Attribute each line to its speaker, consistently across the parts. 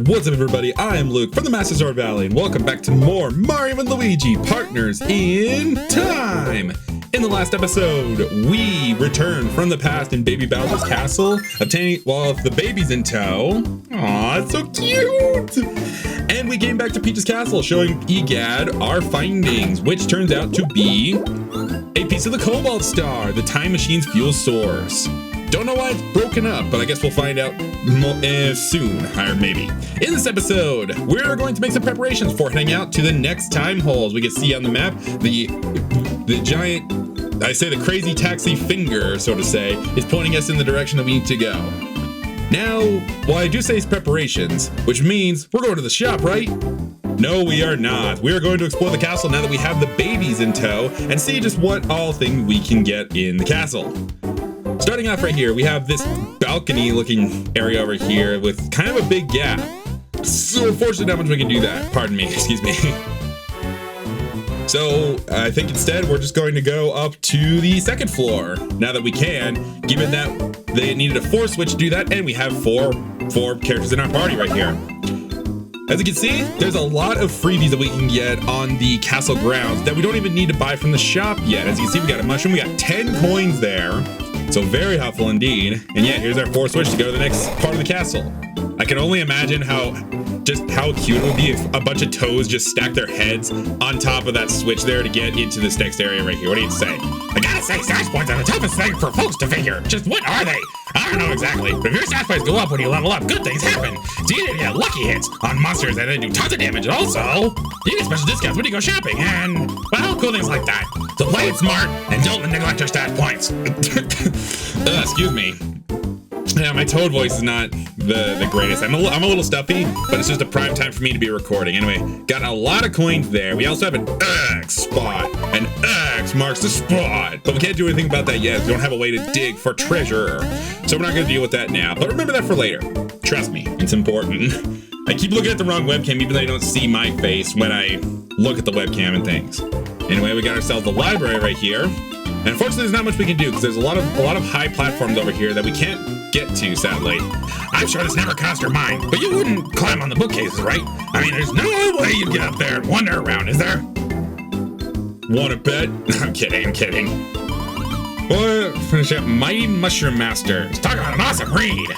Speaker 1: What's up, everybody? I'm Luke from the Master Sword Valley, and welcome back to more Mario and Luigi Partners in Time. In the last episode, we returned from the past in Baby Bowser's castle, obtaining, well, the baby's in tow. Aw, it's so cute! And we came back to Peach's castle, showing Egad our findings, which turns out to be a piece of the Cobalt Star, the time machine's fuel source. Don't know why it's broken up, but I guess we'll find out soon, or maybe. In this episode, we're going to make some preparations for heading out to the next time holes. We can see on the map the giant, the crazy taxi finger, so to say, is pointing us in the direction that we need to go. Now, well, I do say it's preparations, which means we're going to the shop, right? No, we are not. We are going to explore the castle now that we have the babies in tow and see just what all things we can get in the castle. Starting off right here, we have this balcony looking area over here with kind of a big gap. So unfortunately, not much we can do that. Pardon me, excuse me. So I think instead we're just going to go up to the second floor now that we can, given that they needed a 4 switch to do that, and we have four characters in our party right here. As you can see, there's a lot of freebies that we can get on the castle grounds that we don't even need to buy from the shop yet. As you can see, we got a mushroom, we got 10 coins there. So very helpful indeed. And yeah, here's our 4 switch to go to the next part of the castle. I can only imagine how cute it would be if a bunch of toes just stack their heads on top of that switch there to get into this next area right here. What do you say?
Speaker 2: I gotta say, stats points are the toughest thing for folks to figure. Just what are they? I don't know exactly, but if your stats points go up when you level up, good things happen. So you get lucky hits on monsters that do tons of damage, and also you get special discounts when you go shopping, and well, cool things like that. So play it smart and don't neglect your stat points.
Speaker 1: Excuse me. Yeah, my Toad voice is not the greatest. I'm a little stuffy, but it's just a prime time for me to be recording. Anyway, got a lot of coins there. We also have an X spot. An X marks the spot. But we can't do anything about that yet. We don't have a way to dig for treasure. So we're not going to deal with that now. But remember that for later. Trust me, it's important. I keep looking at the wrong webcam, even though you don't see my face when I look at the webcam and things. Anyway, we got ourselves the library right here. And unfortunately, there's not much we can do because there's a lot of high platforms over here that we can't get to, sadly.
Speaker 2: I'm sure this never crossed your mind, but you wouldn't climb on the bookcases, right? I mean, there's no way you'd get up there and wander around, is there?
Speaker 1: Wanna bet? I'm kidding. Well, finish up Mighty Mushroom Masters.
Speaker 2: Talk about an awesome read.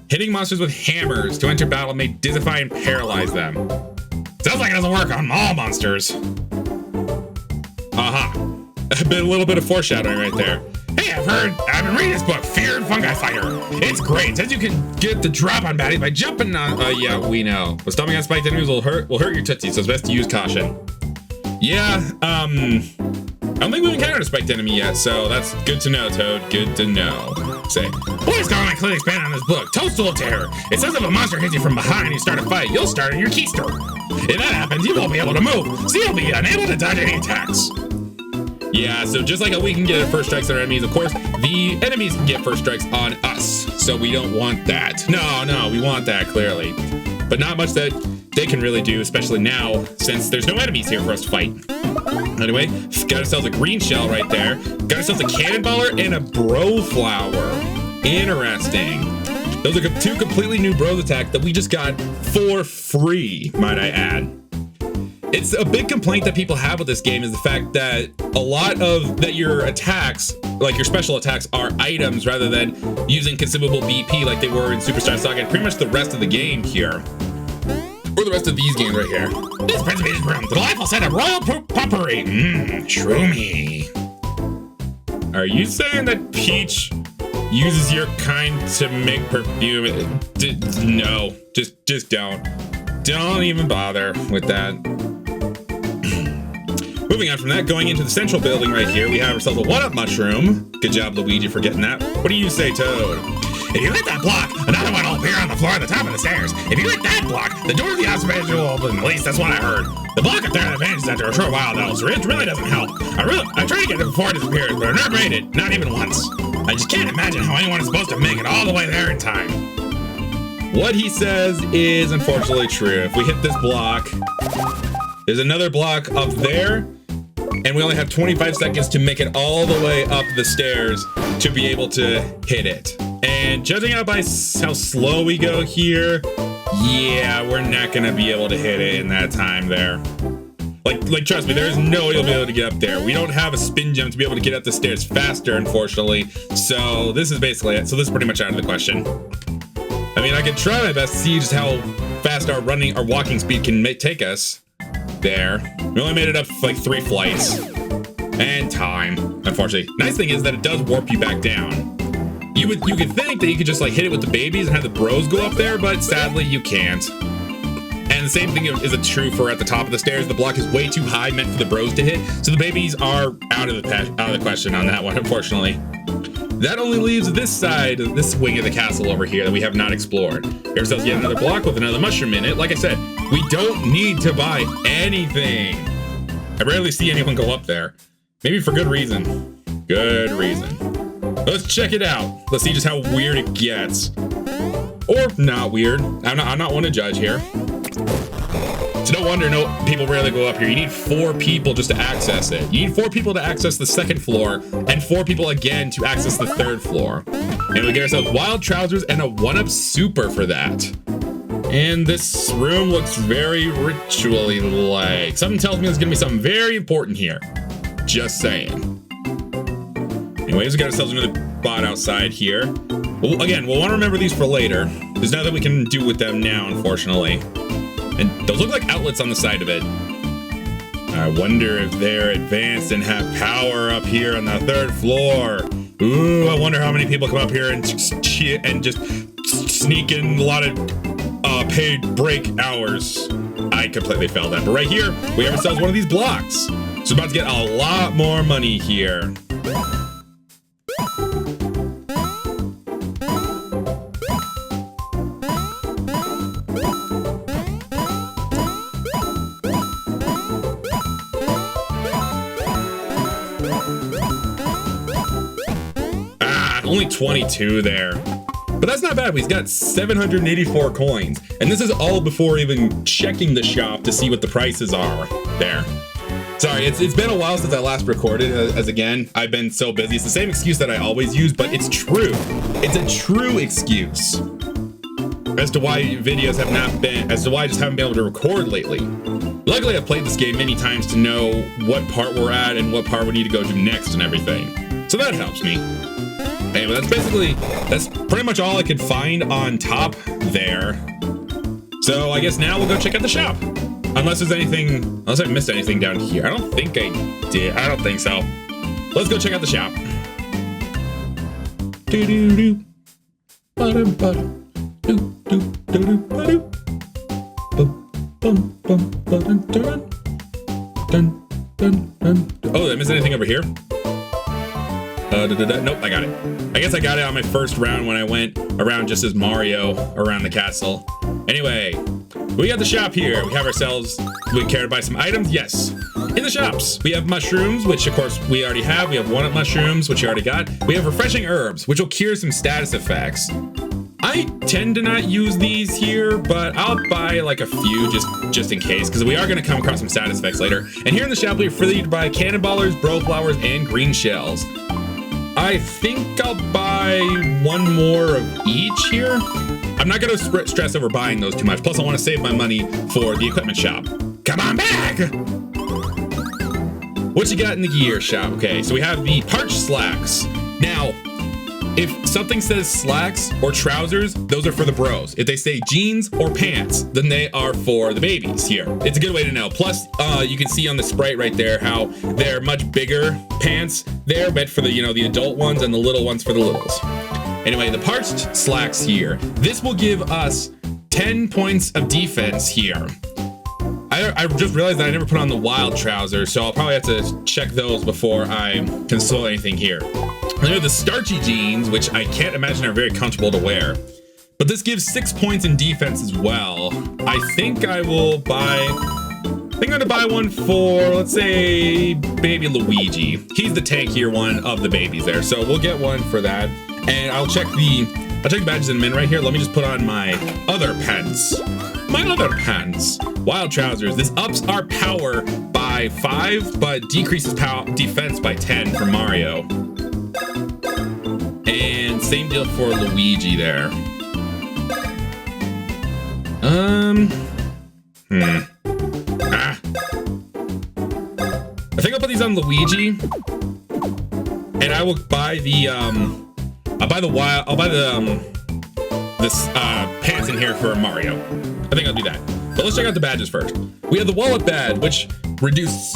Speaker 1: Hitting monsters with hammers to enter battle may disify and paralyze them.
Speaker 2: Sounds like it doesn't work on all monsters.
Speaker 1: Aha. A little bit of foreshadowing right there.
Speaker 2: Hey, I've been reading this book, Feared Fungi Fighter. It's great. It says you can get the drop on baddies by jumping on.
Speaker 1: Yeah, we know. But stomping on spiked enemies will hurt your tootsie, so it's best to use caution. Yeah, I don't think we've encountered a spiked enemy yet, so that's good to know, Toad. Good to know. Say.
Speaker 2: Boys Gone clearly expanded on this book, Toadstool of Terror. It says if a monster hits you from behind and you start a fight, you'll start on your keister. If that happens, you won't be able to move, so you'll be unable to dodge any attacks.
Speaker 1: Yeah, so just like how we can get first strikes on our enemies, of course, the enemies can get first strikes on us. So we don't want that. No, we want that, clearly. But not much that they can really do, especially now, since there's no enemies here for us to fight. Anyway, got ourselves a green shell right there. Got ourselves a cannonballer and a bro flower. Interesting. Those are 2 completely new bros attack that we just got for free, might I add. It's a big complaint that people have with this game is the fact that a lot of your attacks, like your special attacks, are items rather than using consumable BP like they were in Superstar Saga and pretty much the rest of the game here. Or the rest of these games right here.
Speaker 2: This Preservation's room, the delightful set of royal poop potpourri. Shroomy.
Speaker 1: Are you saying that Peach uses your kind to make perfume? No, just don't. Don't even bother with that. Moving on from that, going into the central building right here, we have ourselves a 1-up mushroom. Good job, Luigi, for getting that. What do you say, Toad?
Speaker 2: If you hit that block, another one will appear on the floor at the top of the stairs. If you hit that block, the door of the observation will open. At least that's what I heard. The block up there at the advantage after a short while, though, so it really doesn't help. I tried to get it before it disappeared, but I never made it. Not even once. I just can't imagine how anyone is supposed to make it all the way there in time.
Speaker 1: What he says is unfortunately true. If we hit this block, there's another block up there, and we only have 25 seconds to make it all the way up the stairs to be able to hit it. And judging out by how slow we go here, Yeah, we're not gonna be able to hit it in that time there. Like trust me, there is no way you'll be able to get up there. We don't have a spin jump to be able to get up the stairs faster, unfortunately. So this is basically it. So this is pretty much out of the question. I mean, I could try my best to see just how fast our walking speed can take us there. We only made it up like 3 flights. And time, unfortunately. Nice thing is that it does warp you back down. You could think that you could just like hit it with the babies and have the bros go up there, but sadly you can't. And the same thing is true for at the top of the stairs. The block is way too high, meant for the bros to hit, so the babies are out of the question on that one, unfortunately. That only leaves this side, this wing of the castle over here that we have not explored. Give ourselves yet another block with another mushroom in it. Like I said, we don't need to buy anything. I rarely see anyone go up there. Maybe for good reason. Good reason. Let's check it out. Let's see just how weird it gets. Or not weird. I'm not one to judge here. So no wonder people rarely go up here. You need 4 people just to access it. You need 4 people to access the 2nd floor, and 4 people again to access the 3rd floor. And we get ourselves wild trousers and a 1-up super for that. And this room looks very ritually like. Something tells me there's gonna be something very important here. Just saying. Anyways, we got ourselves another bot outside here. Well, again, we'll want to remember these for later. There's nothing we can do with them now, unfortunately. And those look like outlets on the side of it. I wonder if they're advanced and have power up here on the 3rd floor. Ooh, I wonder how many people come up here and just sneak in a lot of paid break hours. I completely failed that. But right here, we have ourselves one of these blocks. So we're about to get a lot more money here. Only 22 there. But that's not bad. He's got 784 coins. And this is all before even checking the shop to see what the prices are there. Sorry, it's been a while since I last recorded, as again, I've been so busy. It's the same excuse that I always use, but it's true. It's a true excuse as to why videos have not been, as to why I just haven't been able to record lately. Luckily, I've played this game many times to know what part we're at and what part we need to go to next and everything. So that helps me. Anyway, that's pretty much all I could find on top there. So I guess now we'll go check out the shop. Unless I missed anything down here. I don't think I did. I don't think so. Let's go check out the shop. Oh, did I miss anything over here? Nope, I got it. I guess I got it on my first round when I went around just as Mario around the castle. Anyway, we got the shop here. We have ourselves, we care to buy some items? Yes. In the shops, we have mushrooms, which of course we already have. We have 1-up mushrooms, which you already got. We have refreshing herbs, which will cure some status effects. I tend to not use these here, but I'll buy like a few just in case, because we are going to come across some status effects later. And here in the shop, we're free to buy cannonballers, bro flowers, and green shells. I think I'll buy 1 more of each here. I'm not going to stress over buying those too much. Plus, I want to save my money for the equipment shop. Come on back! What you got in the gear shop? Okay, so we have the parched slacks. Now, if something says slacks or trousers, those are for the bros. If they say jeans or pants, then they are for the babies here. It's a good way to know. Plus, you can see on the sprite right there how they're much bigger pants. They're meant for the, the adult ones and the little ones for the littles. Anyway, the parched slacks here. This will give us 10 points of defense here. I just realized that I never put on the wild trousers, so I'll probably have to check those before I console anything here. There are the starchy jeans, which I can't imagine are very comfortable to wear. But this gives 6 points in defense as well. I think I will buy... I'm going to buy one for, let's say, baby Luigi. He's the tankier one of the babies there, so we'll get one for that. And I'll check the badges in a minute right here. Let me just put on my other pants. Wild trousers. This ups our power by 5, but decreases defense by 10 for Mario. And same deal for Luigi there. I think I'll put these on Luigi, and I will buy the this pants in here for Mario. I think I'll do that. But let's check out the badges first. We have the wallet badge, which reduces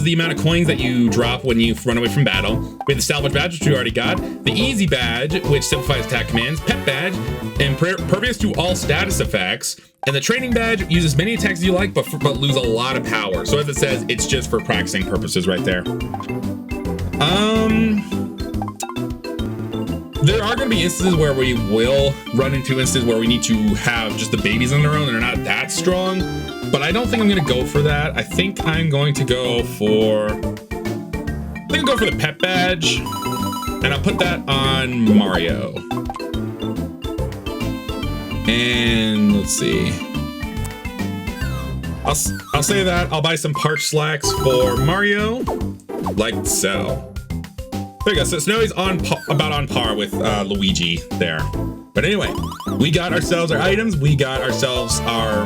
Speaker 1: the amount of coins that you drop when you run away from battle. We have the salvage badge, which we already got. The easy badge, which simplifies attack commands. Pet badge, impervious to all status effects. And the training badge uses many attacks as you like, but lose a lot of power. So as it says, it's just for practicing purposes right there. There are going to be instances where we will run into instances where we need to have just the babies on their own and they're not that strong. But I don't think I'm going to go for that. I think I'm going to go for... the pet badge. And I'll put that on Mario. And let's see. I'll say that. I'll buy some parched slacks for Mario. Like so. There you go. So Snowy's about on par with Luigi there. But anyway, we got ourselves our items. We got ourselves our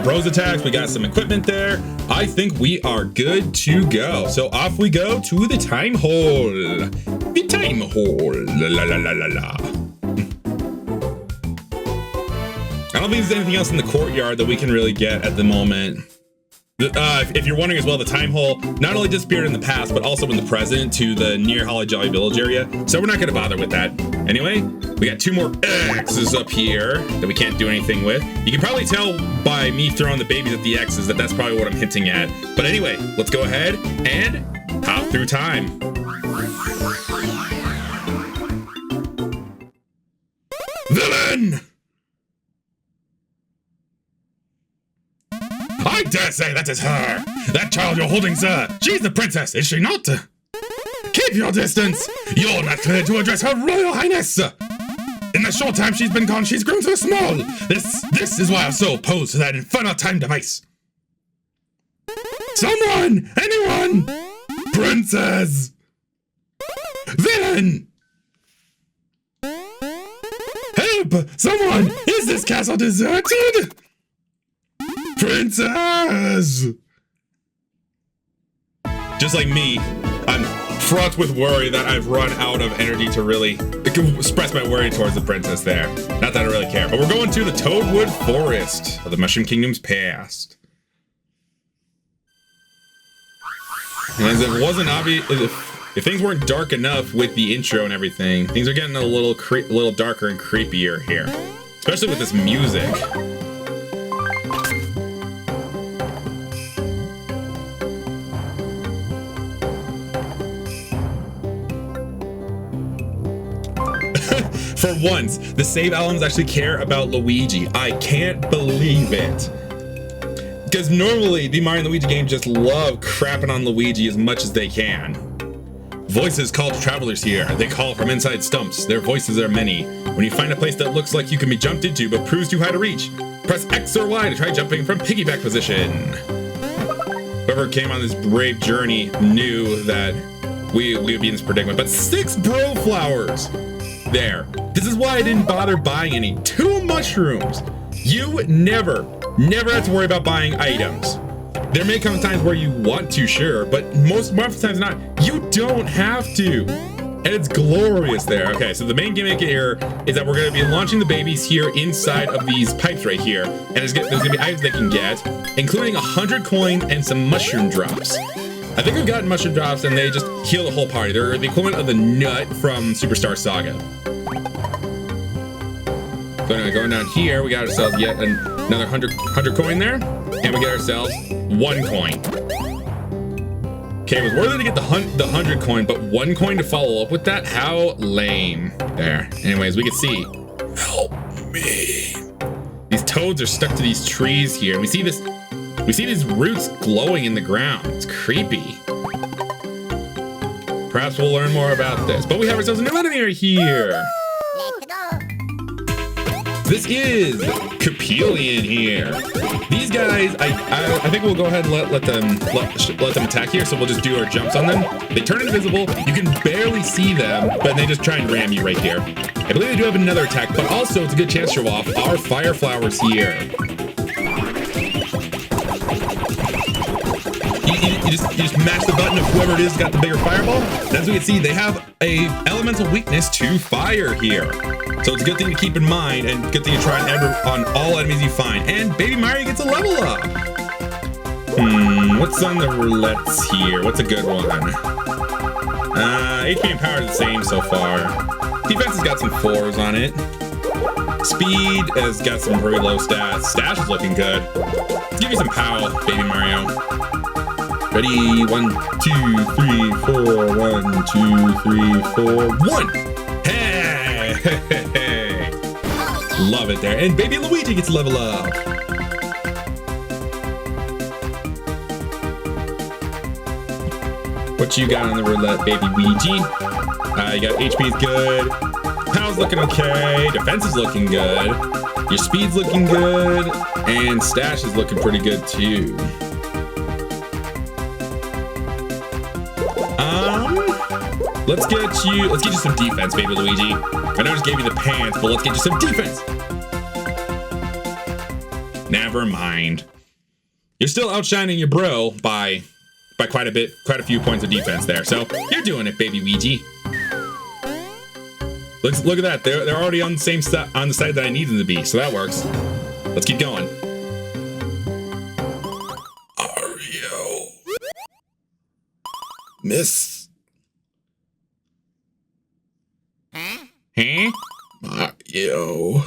Speaker 1: bros attacks. We got some equipment there. I think we are good to go. So off we go to the time hole. The time hole. La la la la la la. I don't think there's anything else in the courtyard that we can really get at the moment. If you're wondering as well, the time hole not only disappeared in the past, but also in the present to the near Holly Jolly Village area. So we're not going to bother with that. Anyway, we got 2 more X's up here that we can't do anything with. You can probably tell by me throwing the babies at the X's that that's probably what I'm hinting at. But anyway, let's go ahead and hop through time. Villain!
Speaker 2: I dare say that is her. That child you're holding, sir. She's the princess, is she not? Keep your distance. You're not cleared to address her royal highness. In the short time she's been gone, she's grown so small. This is why I'm so opposed to that infernal time device. Someone! Anyone! Princess! Villain! Help! Someone! Is this castle deserted? Princess!
Speaker 1: Just like me, I'm fraught with worry that I've run out of energy to really express my worry towards the princess there. Not that I really care, but we're going to the Toadwood Forest of the Mushroom Kingdom's past. And as it wasn't obvious, if things weren't dark enough with the intro and everything, things are getting a little darker and creepier here, especially with this music. For once, the save albums actually care about Luigi. I can't believe it. Because normally, the Mario and Luigi games just love crapping on Luigi as much as they can. Voices call to travelers here. They call from inside stumps. Their voices are many. When you find a place that looks like you can be jumped into but proves too high to reach, press X or Y to try jumping from piggyback position. Whoever came on this brave journey knew that we would be in this predicament. But 6 bro flowers! There. This is why I didn't bother buying any. 2 mushrooms. You never have to worry about buying items. There may come times where you want to, sure, but most times not. You don't have to. And it's glorious there. Okay, so the main gimmick here is that we're going to be launching the babies here inside of these pipes right here. And there's going to be items they can get, including 100 coins and some mushroom drops. I think we've gotten mushroom drops and they just heal the whole party. They're the equivalent of the nut from Superstar Saga. So anyway, going down here, we got ourselves yet another 100 coin there. And we get ourselves 1 coin. Okay, it was worth it to get the 100 coin, but 1 coin to follow up with that? How lame. There. Anyways, we can see. Help me. These toads are stuck to these trees here. And we see these roots glowing in the ground. It's creepy. Perhaps we'll learn more about this. But we have ourselves a new enemy here.
Speaker 3: Let's go.
Speaker 1: This is Capelian here. These guys, I think we'll go ahead and let them attack here. So we'll just do our jumps on them. They turn invisible. You can barely see them, but they just try and ram you right here. I believe they do have another attack, but also it's a good chance to show off our fire flowers here. You just mash the button of whoever it is got the bigger fireball. As we can see, they have a elemental weakness to fire here. So it's a good thing to keep in mind and good thing to try on all enemies you find. And Baby Mario gets a level up. What's on the roulettes here? What's a good one? HP and power is the same so far. Defense has got some 4s on it. Speed has got some very low stats. Stash is looking good. Let's give you some power, Baby Mario. Ready? 1, 2, 3, 4. 1, 2, 3, 4. 1. Hey! Love it there. And Baby Luigi gets a level up. What you got on the roulette, Baby Luigi? You got HP is good. Power's looking okay. Defense is looking good. Your speed's looking good. And stash is looking pretty good too. Let's get you some defense, Baby Luigi. I know I just gave you the pants, but let's get you some defense. Never mind. You're still outshining your bro by quite a few points of defense there. So you're doing it, Baby Luigi. Look at that. They're already on the same on the side that I need them to be, so that works. Let's keep going. Mario. Miss. Huh? Mario.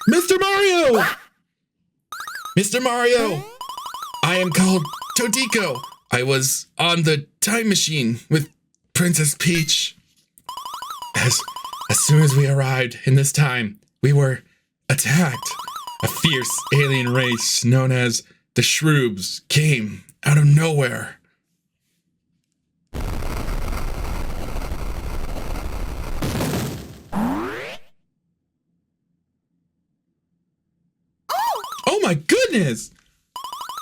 Speaker 1: Mr. Mario! Mr. Mario! I am called Todico. I was on the time machine with Princess Peach. As soon as we arrived in this time, we were attacked. A fierce alien race known as the Shroobs came out of nowhere. Oh my goodness!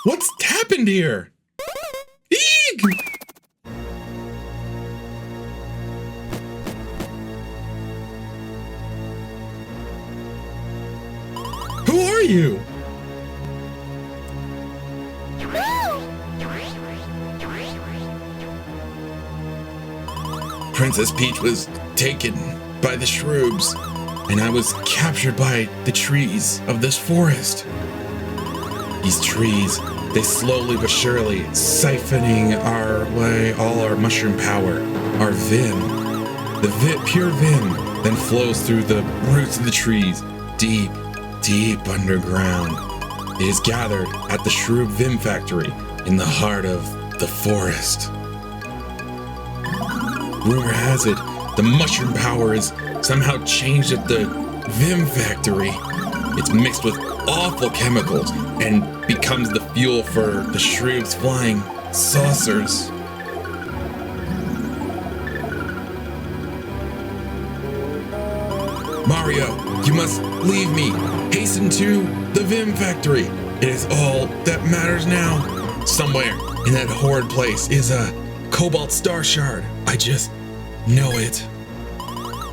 Speaker 1: What's happened here? Eek! Who are you? Princess Peach was taken by the Shroobs, and I was captured by the trees of this forest. These trees, they slowly but surely siphoning all our mushroom power, our Vim. The pure Vim then flows through the roots of the trees, deep, deep underground. It is gathered at the Shroob Vim factory in the heart of the forest. Rumor has it, the mushroom power is somehow changed at the Vim factory. It's mixed with awful chemicals and becomes the fuel for the Shroob's flying saucers. Mario, you must leave me. Hasten to the Vim factory. It is all that matters now. Somewhere in that horrid place is a Cobalt Star Shard. I just know it.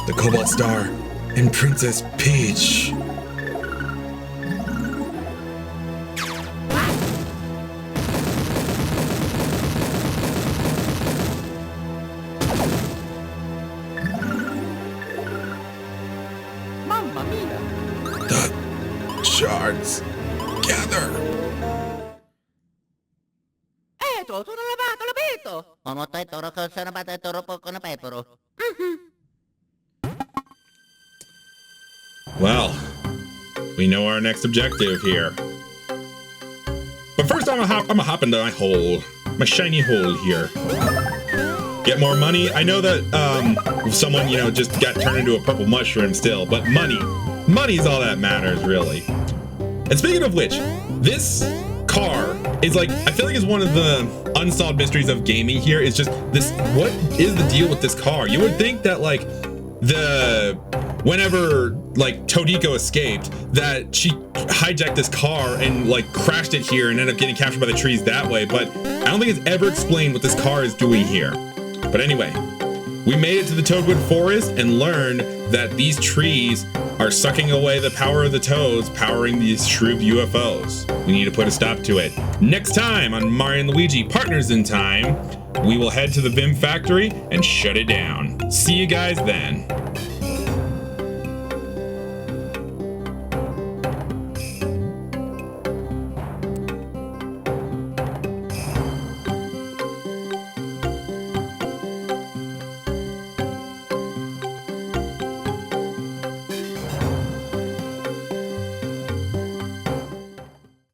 Speaker 1: The Cobalt Star and Princess Peach.
Speaker 3: Mamma mia.
Speaker 1: The shards gather.
Speaker 3: Sono lavato, l'abito. Ono tai toro ko sono bata toro poco na pepero.
Speaker 1: Well, we know our next objective here. But first I'm gonna hop into my hole. My shiny hole here. Get more money. I know that someone, just got turned into a purple mushroom still, but money's all that matters, really. And speaking of which, this car is like, I feel like it's one of the unsolved mysteries of gaming here. Is just this, what is the deal with this car? You would think that like whenever like Todiko escaped, that she hijacked this car and like crashed it here and ended up getting captured by the trees that way, but I don't think it's ever explained what this car is doing here. But anyway, we made it to the Toadwood Forest and learned that these trees are sucking away the power of the toads, powering these Shroom UFOs. We need to put a stop to it. Next time on Mario and Luigi Partners in Time, we will head to the Vim factory and shut it down. See you guys then.